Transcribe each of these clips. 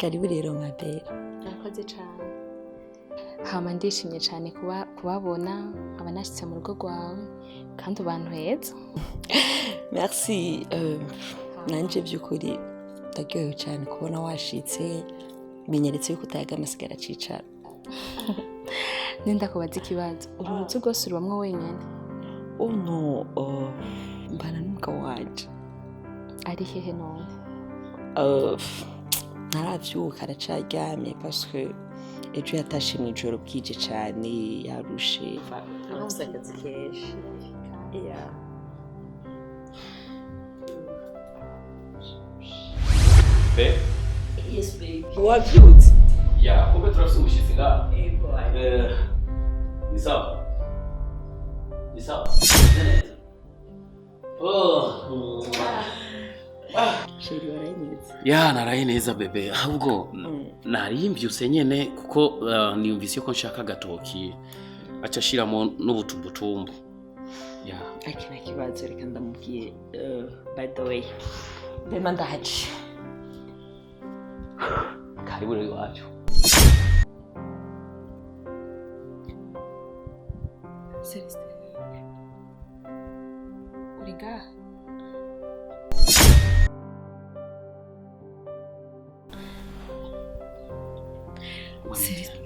karibu rero mabere. Nakoze cyane. Hama ndishimye cyane kubabona abanashitse mu rugo rwawe kandi abantu heza. Merci. Nanje byukuri ndagyohewe cyane kubona washitse binyeretse yuko utayaga amasigara cicara. Nenda kubaza ikibazo. Uruzu rwose rubamwe wenyene? No, mbana n'umugabo wanje. Ari hehe none? Ntaravyuka aracaryamye parce que ejo yatashe mu ijoro bwije cyane yarushe. Afite akazi kenshi. Yeah. Babe? Yes, baby. Wavyutse? Yeah, kumbe turafise umushitsi ngaha. Boy. Ni sawa? Ni sawa? Sheri warayineze. Ya naraye neza bebe ahubwo narimbyuse nyene kuko niyumvise ko nshaka gatoki aca shiramo n'ubutumbutumbu. Ya akina kibazo reka ndamubwiye by the way. Bema ndahaje. karibu rero iwacu. Celeste. Uri ngaha? Celeste.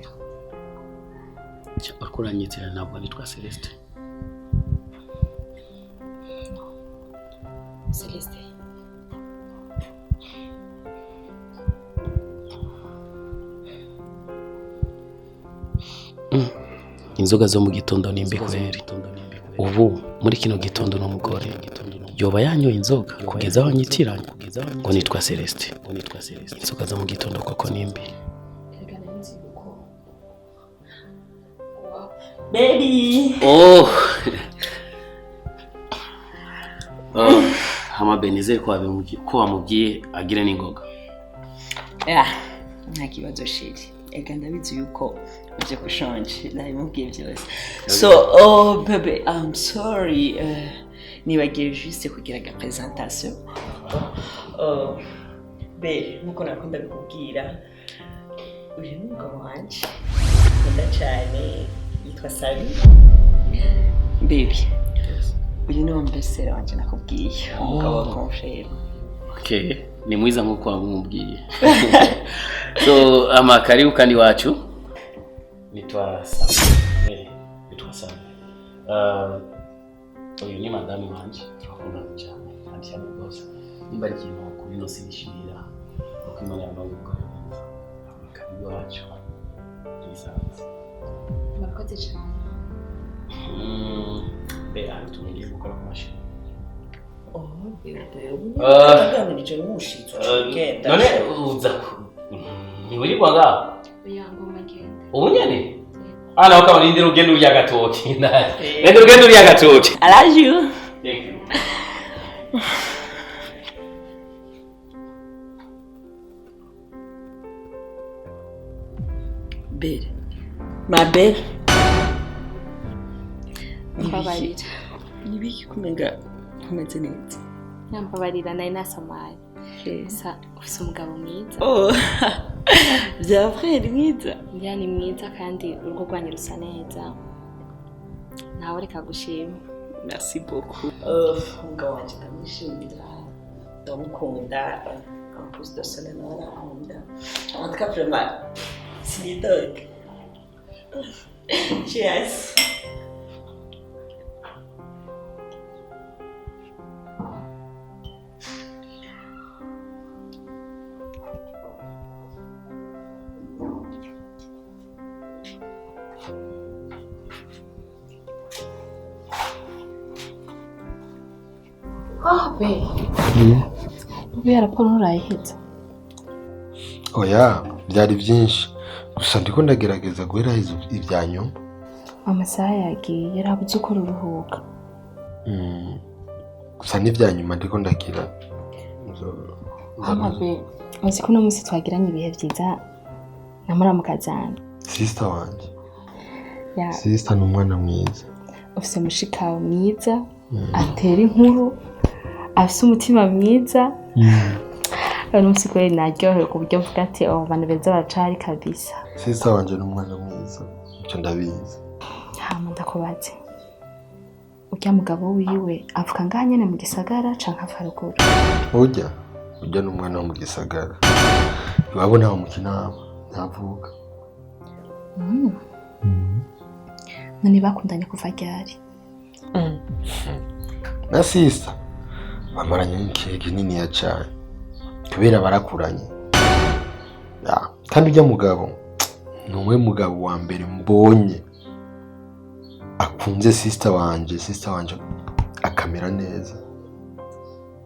Akuranyitse ntabwo nitwa Celeste. Celeste. Inzoga zo mu gitondo nimbi kweri. Ubu muri kino gitondo n'umugore yoba yanyoye inzoga kugeza aho nyitiranye ngo nitwa Celeste. Inzoga zo mu gitondo koko nimbi. Baby. Hama Benize ko wamubwiye agire n'ingoga. Nta kibazo sheri. Ega ndabizi yuko uje kushonje ndabimubwiye byose. So, baby, I'm sorry. Nibagiye juste kugira ga presentation. Baby, muko nakunda bikubwira. Uje n'umugabo wanje. Nkunda cyane yitwa Sally. Baby. Uyu ni wambesera wanje nakubwiye. Umugabo wa confrère. Okay, ni mwiza nkuko wamubwiye. So karibu kandi wacu. Nitwa Sam. Uyu ni madame wanje. Turakundana cyane kandi cyane rwose. Nimba ari ikintu kuri no sinishimira. Uko Imana yambaye karibu wacu. Nisanze. Murakoze cyane. Bera tumenye gukora ku mashini. Bebe. Ndaganirije n'umushitsi. None uza. Ni uri kwaga? Uyango magende. Ubunyane? Ana ukabarindira ugenda uri agatoki. Nende ugenda uri agatoki. I love you. Thank you. Belle. Ma belle. Mbabarira. Nibiki kumenga kumeze neza. Mbabarira nayo nasamaye. Gusa ufite umugabo mwiza. Bya frère mwiza. Ni mwiza kandi urugo rwanyu rusa neza. Nawe reka gushima. Merci beaucoup. Umugabo wanje ndamwishimira. Ndamukunda. En plus de cela, en tout cas, vraiment, c'est les dogs. Cheers. Be. Ubera raporo nturayiheza. Oya, byari byinshi. Gusa ndiko ndagerageza guheraheza ibyanyu. Amasaha yagiye yarabuze uko ruruhuka. Gusa n'ibyanyuma ndiko ndagira. Be, uzi ko no musi twagiranye ibihe byiza na muramukazana. Sister wanje. Ya. Sister ni umwana mwiza. Ufise mushikawe mwiza, atera inkuru, afise umutima mwiza. uno munsi kweli naryohewe ku buryo mvuga ati abo bantu beza baracari kabisa. Sister wanje n'umwana mwiza icyo ndabizi. Hama ndakubaze urya mugabo wiwe avuka ngaha nyene mu gisagara canke ava ruguru? Urya n'umwana wo mu gisagara iwabo ntawe mu Kinama ntavuka. None bakundanye kuva ryari? Na sister bamaranye n'igihe kinini ya cyane kubera barakuranye. Kandi urya mugabo ni umwe mugabo wa mbere mbonye akunze sister wanje akamera neza.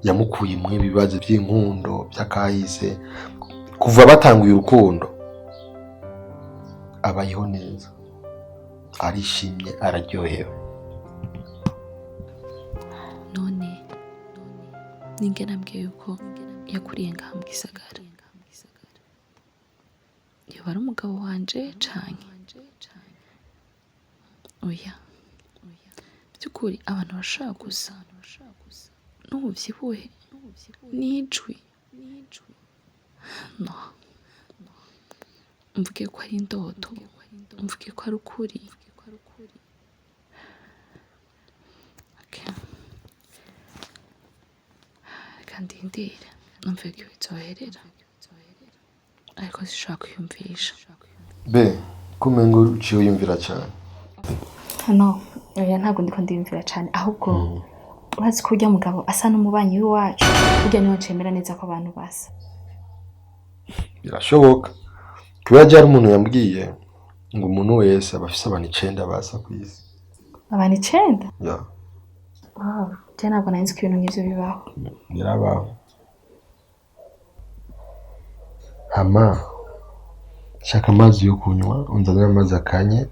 Yamukuye mu ibibazo by'inkundo by'akahise kuva batanguye urukundo abayeho neza arishimye araryohewe. None ninge nambwiye yuko yakuriye ngaha mu gisagara, yoba ari umugabo wanje canke? Oya by'ukuri abantu bashaka gusa n'ubuvyibuhe n'ijwi. No, mvuge ko ari indoto, mvuge ko ari ukuri. Okay. Kandi ndira numve ko bizoherera ariko sishaka kwiyumvisha. Kumengo uciye uyumvira cyane. No, oya ntabwo ndiko ndiyumvira cyane ahubwo urazi ko urya mugabo asa n'umubanyi w'iwacu, urya niwe cemera neza ko abantu basa. Birashoboka kubera jari umuntu yambwiye ngo umuntu wese abafise abantu 9 basa kwisi. Abantu 9? Ya. Wow, tena ntabwo nanzi ko ibintu nk'ivyo bibaho. Birabaho. Hama shaka amazi yo kunywa unzanira amazi akanye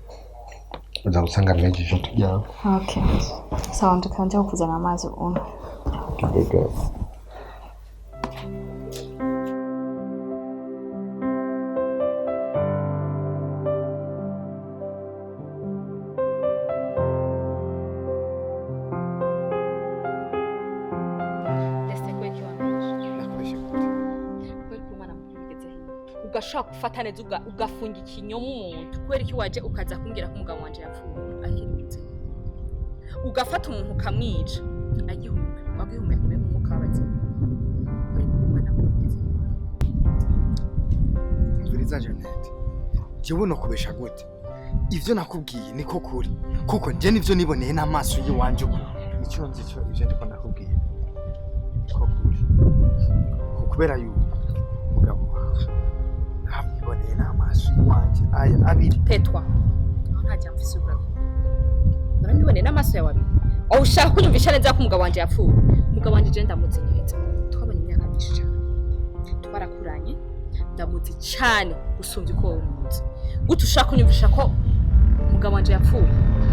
uza gusanga mejeje tujyaho. Okay. Sawa ndikanje kuzana amazi uno. Kibega. ugashaka gufata neza ugafunga ikinyomo umuntu kwera iki waje ukaza kumbwira ko umugabo wanje yapfuye akirutse ugafata umuntu ukamwica agihumeka bagihumeka kube umwuka wabaze kwera umwana mugeze Mviriza Janet jewe no kubesha gute ivyo nakubwiye niko kuri kuko nje nivyo niboneye n'amaso yiwanje uko icyo nzi cyo ivyo ndiko ndakubwiye ko kuri kubera yuko umugabo nabiboneye n'amaso yiwanje aya abiri petwa ntajya mfise ubwabo barabiboneye n'amaso yawe abiri aho ushaka kunyumvisha neza ko umugabo wanje yapfuye umugabo wanje je ndamutse neza twabanye imyaka myinshi cyane twarakuranye ndamutse cyane usumvye ko umuzi gute ushaka kunyumvisha ko umugabo wanje yapfuye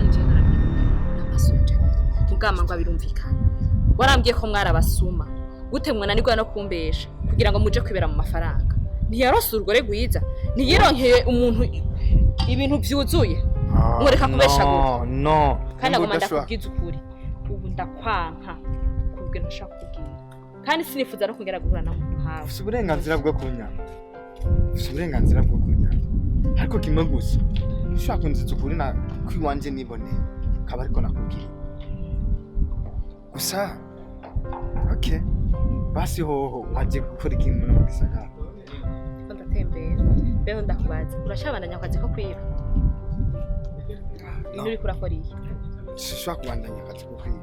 nje n'amaso yanje mugama ngo abirumvikana warambwiye ko mwarabasuma gute mwana nigwa no kumbesha kugira ngo muje kwibera mu mafaranga ntiyarose urugore gwiza ntiyironkeye umuntu ibintu byuzuye mureka kubesha gute no kandi agomba ndakubwiza ukuri ubu ndakwanka kubwe ntashaka kubwira kandi sinifuza no kongera guhura na muntu hawe ufite uburenganzira bwo kunyama ariko kimwe gusa ushaka kunziza ukuri na kwiwanje nibone kaba ariko nakubwiye gusa okay basi hoho waje gukora ikintu no gisagara ko ndatembera beho ndakubaza urashabandanya akazi ko kwiba uri kurakora iki shaka kubandanya akazi ko kwiba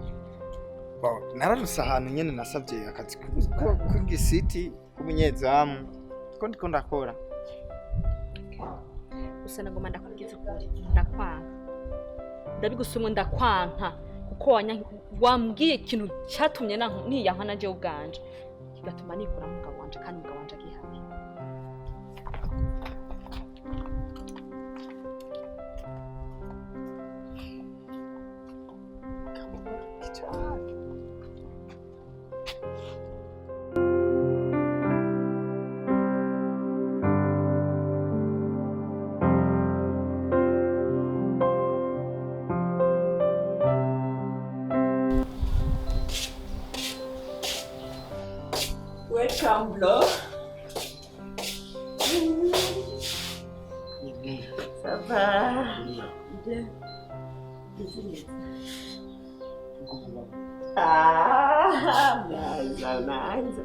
nararusa ahantu nyene nasavye akazi ku gisiti kumunyezamu ko ndiko ndakora gusa nagomba ndakubwiza ukuri ndakwanka ndabigusumwe ndakwanka kuko wambwiye ikintu cyatumye niyanka naje ubwanje kigatuma nikura mugabo wanje kandi mugabo wanje agihaye Welcome, bro. naza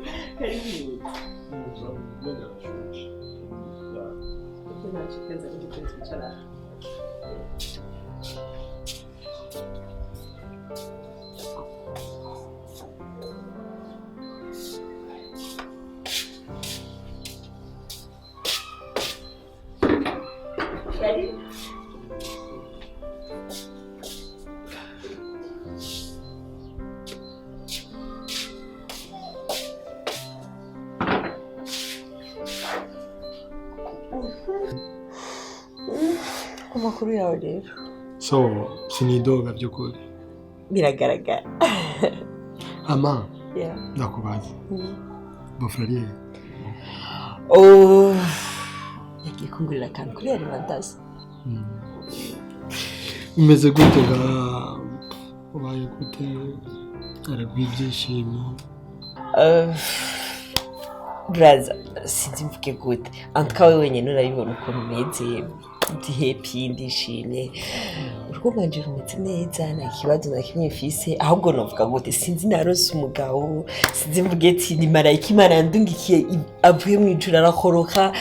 karibu amakuru yawe rero so sinidoga by'ukuri biragaragara ama yeah. ndakubaza bofrariye yagiye kungurira akantu kuri alimentazi umeze gute ubaye gute aragwa ibyishimo braza sinzi mvuge gute antuka we wenyine urabibona ukuntu umeze ndi happy ndishimye urugo rwanje rumeze neza nta kibazo na kimwe mfise ahubwo novuga gute sinzi narose umugabo sinzi mvuge ati ni marayika Imana yandungikiye avuye mu ijuru arakoroka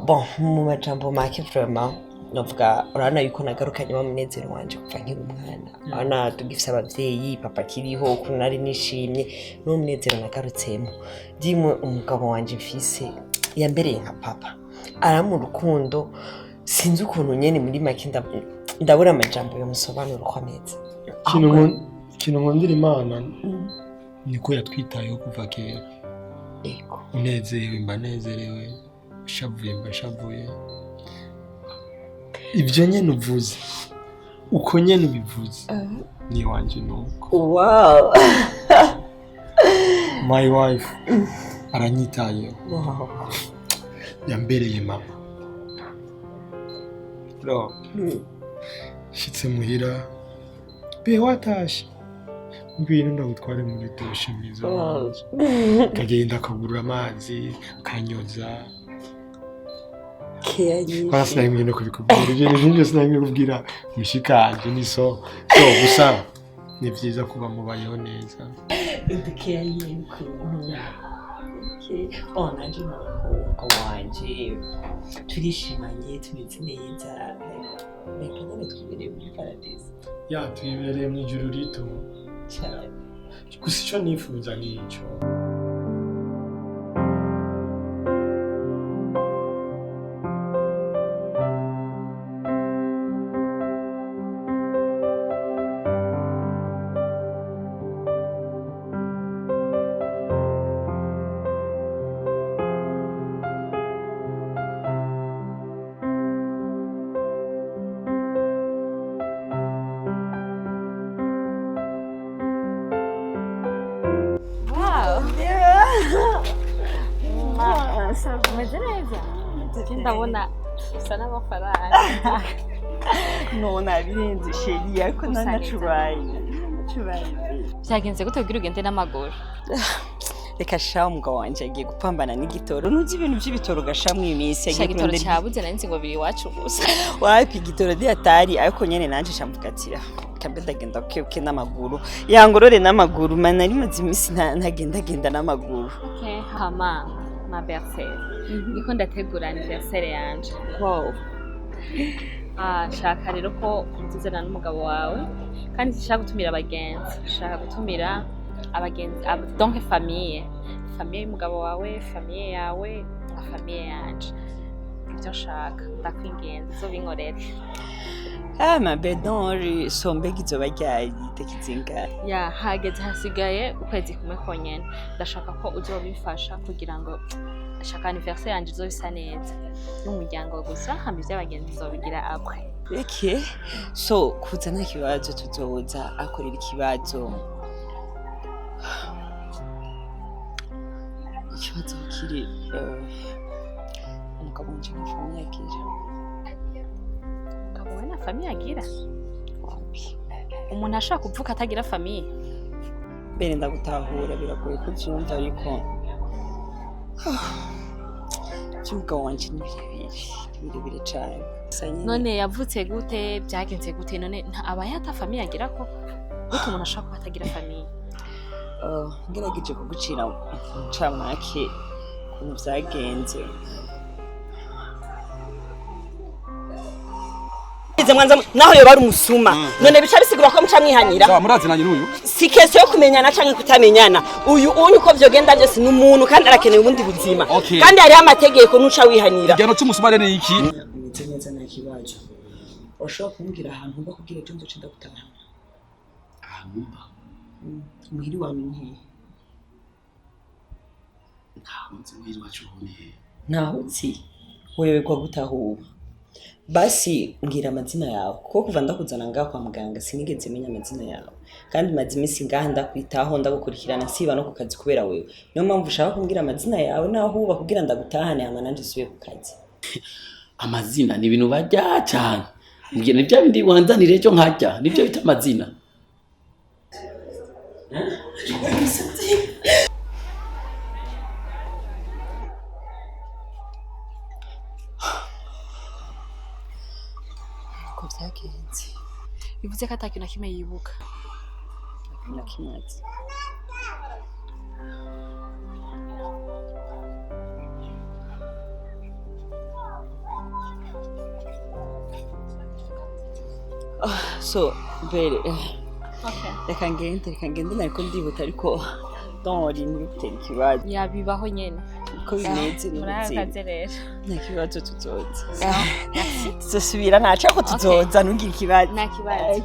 bon mu majambo make vraiment novuga urana yuko nagarukanye wa munezero wanje kuva nkiri umwana ana tugifise abavyeyi papa kiriho ukuntu nari nishimye no munezero nagarutsemo dimwe umugabo wanje mfise yambereye nka papa aramu Urukundo sinzi ukuntu nyene muri make ndabura amajambo yo musobanura uko ameze kintu nkundira Imana niko yatwitayeho kuva kera yego unezerewe mbanezerewe ushavuye mbashavuye ibyo nyene uvuze uko nyene ubivuze ni wanje nuko wow my wife aranyitayeho wow yambereye mama bro shitse muhira be watashe ngwino ndagutware muri dushe mwiza wanje kagenda akagurura amazi kanyoza basi nari no kubikubwira ibyo n'ibyo sinari kubwira mushikanje ni so gusa ni byiza kuba mubayeho neza ndikeye yuko nanje n'umukobwa wanje turishimanye tumeze neza reka nyine twibereye muri paradise twibereye mu ijuru rito cyane gusa icyo nifuza ni icyo umeze neza ndabona usa n'amafaranga nona birenze sheri ariko nanacubaye byagenze gute kugira ugende n'amaguru reka sha umugabo wanje agiye gupambana n'igitoro nuzi ibintu by'ibitoro gashamwe iyi minsi yagiye kurondera cyabuze nanzi ngo biri iwacu gusa wapi igitoro diatari ariko nyene nanje shamvugatira kambe ndagenda uke n'amaguru yangorore n'amaguru mana ari mazi iminsi ntagenda n'amaguru okay hama ma bercere niko ndategura anniversaire yanje wow shaka rero ko uzizana n'umugabo wawe kandi shaka gutumira abagenzi shaka gutumira abagenzi donc famille y'umugabo wawe famille yawe na famille yanje ibyo shaka ndakwingenza zo binkorera ma bedonri sombega izoba ryari tekizinga hageze hasigaye ukwezi kumwe konyene ndashaka ko uzobifasha kugira ngo shaka anniversaire yanje izobisa neza n'umuryango gusa hama ivy'abagenzi zobigira après okay so kuza nta kibazo tuzoza akorera ikibazo ikibazo kiri umugabo wanje na famille agira umugabo we na famille agira umuntu ashaka kuvuka atagira famille mbere ndagutahura biragoye kubyumva ariko umugabo wanje ni birebire cyane. None yavutse gute byagenze gute none aba yata famille agira ko gute umuntu ashaka kwatagira famille? Ngerageje kugucira ncamake ukuntu byagenze. Mwanza naho yo bari umusuma none bica bisigura ko muca mwihanira murazina nyuyu si kese yo kumenyana canke kutamenyana uyu uko vyogenda byose ni umuntu kandi arakeneye ubundi buzima kandi hari amategeko nuca wihanira igano cy'umusumare ni iki umeze neza nta kibazo ushobora kumbwira ahantu mba kugira cyo nzoce ndagutahana ahantu mba muhiri wa minhe ntaho nzi muhiri wacu hone naho nzi wewe kwa gutahuba basi ngira amazina yawe kuko kuva ndakuzana ngaho kwa muganga sinigeze menya amazina yawe kandi maze iminsi ngaha ndakwitaho ndagukurikirana siba no ku kazi kubera wewe niyo mpamvu ushaka kumbwira amazina yawe naho uba kugira ndagutahane hama nanje subiye ku kazi. Amazina ni ibintu bajya cyane mbwira nibyo bindi wanzanire cyo nkajya nibyo bita amazina ko byagenze Bivuze ko atakintu kimwe yibuka. nakimaze so mbere reka ngende nariko ndihuta ariko dori ntibitera ikibazo Yabibaho nyene. ko bineze Murakaze rero. nta kibazo tuzoza tuzosubira ntaco ko tuzoza ntugire ikibazo Nta kibazo.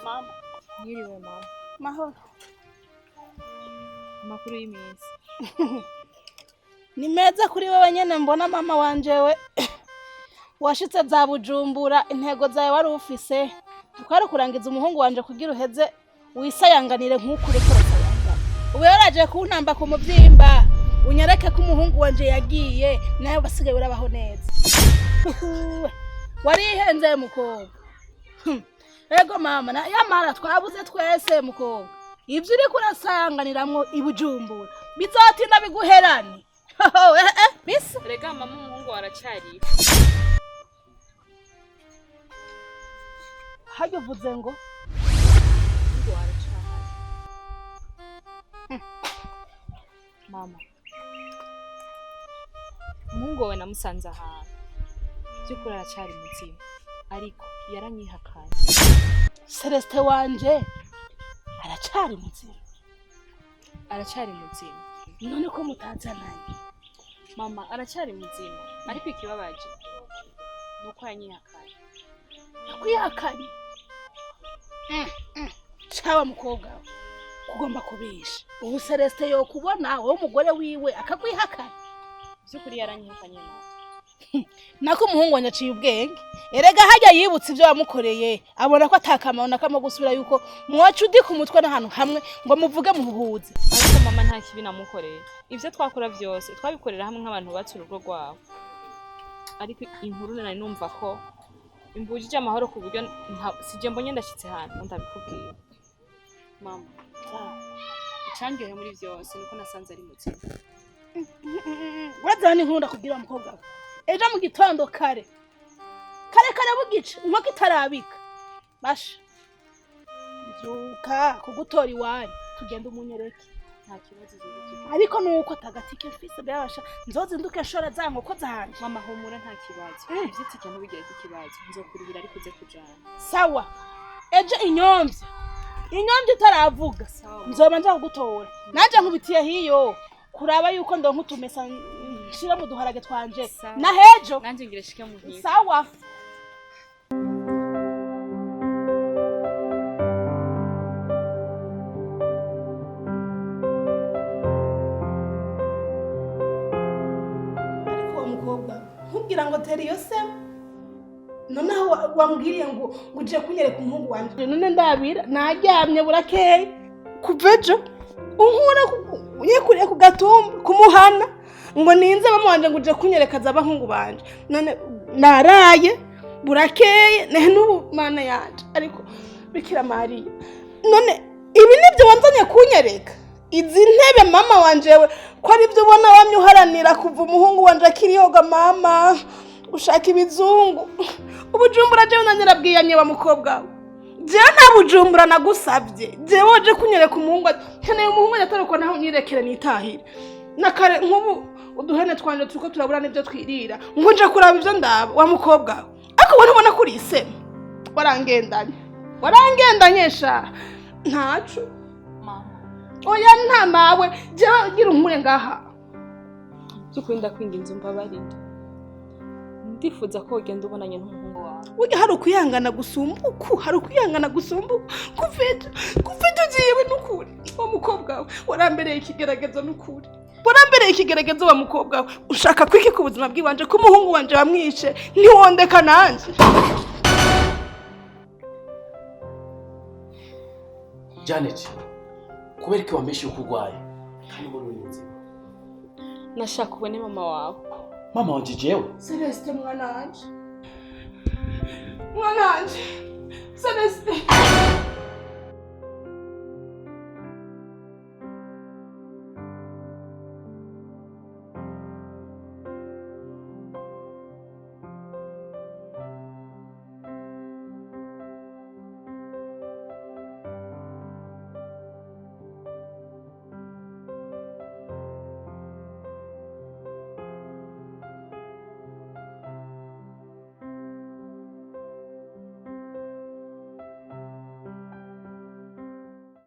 Mama. Yiriwe mama. Mahoro. Amakuru y'iminsi. Ni meza kuri wewe nyene mbona mama wanje we. Washitse za Bujumbura intego zawe wari ufise. Twari kurangiza umuhungu wanje kugira uheze wisayanganire nk'ukuri ko sayanga. Ubu yaraje kuntamba ku muvyimba. Unyereke ko umuhungu wanje yagiye nayo basigaye urabaho neza. Wari ihenze mukobwa. Ego mama na yamara twabuze twese mukobwa. Ibyo uri kurasanganiramwo ibujumbura bizotinda biguherane. Miss Rega mama umuhungu aracari. Hayo vuze ngo mama umuhungu wawe namusanze ahantu by'ukuri aracyari muzima ariko yaranyihakanye. Celeste wanje aracari muzima. Aracyari muzima. None ko mutazananye? Mama aracyari muzima ariko ikibabaje nuko yanyihakanye. Yakwihakanye? Cawa mukobwa kugomba kubisha. Ubu Celeste yo kubona wowe umugore wiwe akakwihakana. By'ukuri yaranyihakanye nawe. Nako umuhungu wanyaciye ubwenge. Erega hajya yibutse ibyo wamukoreye abona ko atakamana kamo gusubira yuko mwacu udi ku mutwe n'ahantu hamwe ngo muvuge muhuze. Ariko mama nta kibi namukoreye. Ivyo twakora byose twabikorera hamwe nk'abantu batse urugo rwabo. Ariko inkuru nari numva ko imbujije amahoro ku buryo sije mbonye ndashitse hano ndabikubwiye. Mama icangeye muri byose nuko nasanze ari muzima. Wazana inkuru ndakubwira mukobwa. Ejo mu gitondo kare bugice inkoko itarabika basha zuka kugutora iwanyu tugenda umunyereke nta kibazo z'iki ariko nuko atagatike mfise byabasha nzozinduke shora za nkoko zanje. Mama humura nta kibazo ivyitsi cyane bigire ikibazo nzokurihira ariko uze kujana. Sawa ejo inyomvye itaravuga nzoba nja kugutora nanje nkubitiye hiyo kuraba yuko ndonka utumesa nshira mu duharage twanje na hejo nanje ngire shike mu hiyo. Sawa ariko mukobwa nkubwira ngo teri yo se noneho wambwiriye ngo uje kunyereka umuhungu wanje none ndabira naryamye burakeye kuvejo unkura yekuriye ku gatumba kumuhana ngo ninze bamwanje ngo uje kunyerekaza abahungu banje none naraye burakeye ne n'ubu mana yanje ariko Bikira Mariya none ibi nibyo wanzanye kunyereka izi ntebe mama wanje we ko ari byo ubona wamyuharanira kuva umuhungu wanje akiriyoga mama ushaka ibizungu ubujumbura je unanyira bwiyanye wa mukobwa je nta bujumbura nagusabye je woje kunyereka umuhungu keneye umuhungu yatarukwa naho nyirekere nitahire nakare nkubu uduhene twanje turiko turabura nibyo twirira ngo nje kuraba ivyo ndaba wa mukobwa ako wone ubona kuri ise warangendanye sha ntacu Mama oya nta nawe je gira unkure ngaha cyukunda kwinginza umbabarinde ndifuza ko ugenda ubonanye n'umuhungu wawe. Ujya hari ukuyangana gusumbuku kufite ugiye n'ukuri wa mukobwa we warambereye ikigeragezo n'ukuri warambereye ikigeragezo wa mukobwa we ushaka kwiki ku buzima bw'iwanje ko umuhungu wanje bamwishe ntiwondeka nanje. Janet kubera ko wambeshe ukugwaye kandi muri uyu nzira nashaka ubone mama wawe. Mama wanje jewe Celeste mwana wanje Celeste